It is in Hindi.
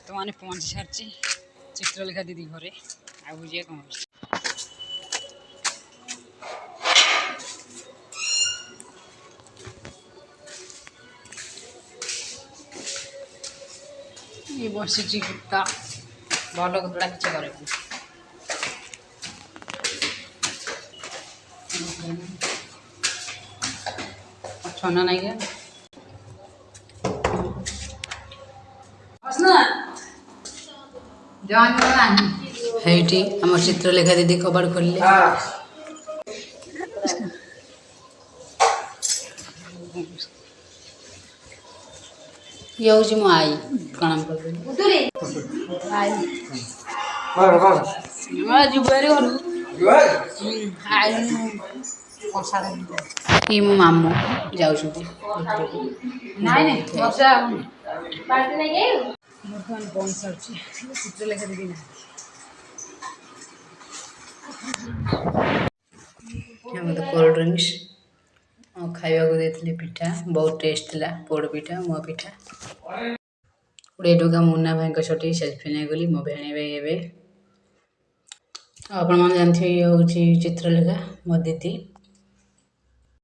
ବର୍ତ୍ତମାନ ପହଞ୍ଚି ସାରିଛି ଚିତ୍ରଲେଖା ଦିଦି ଘରେ। ଆଉ ବୁଝିବା କ'ଣ ହେଉଛି। ये बसिची कुत्ता भल कुत्ता किसी करे छना नहीं गया हेटी आम चित्रलेखा दीदी कबाड़ खोलिले ये हूँ मो आई प्रणाम कर ये मो मामू जाऊँ बर्तमान बंद सर चित्रलेखा दीदी ना मत कोल्ड ड्रिंक्स खावा को देती पिठा बहुत टेस्ट थिला पोड़ पिठा मो पिठा 20 टका मुन्ना भाई छटी सेल्फी नहीं गली मो भेणे भाई एवं आपण मैंने जानते ये हूँ चित्रलेखा मो दीदी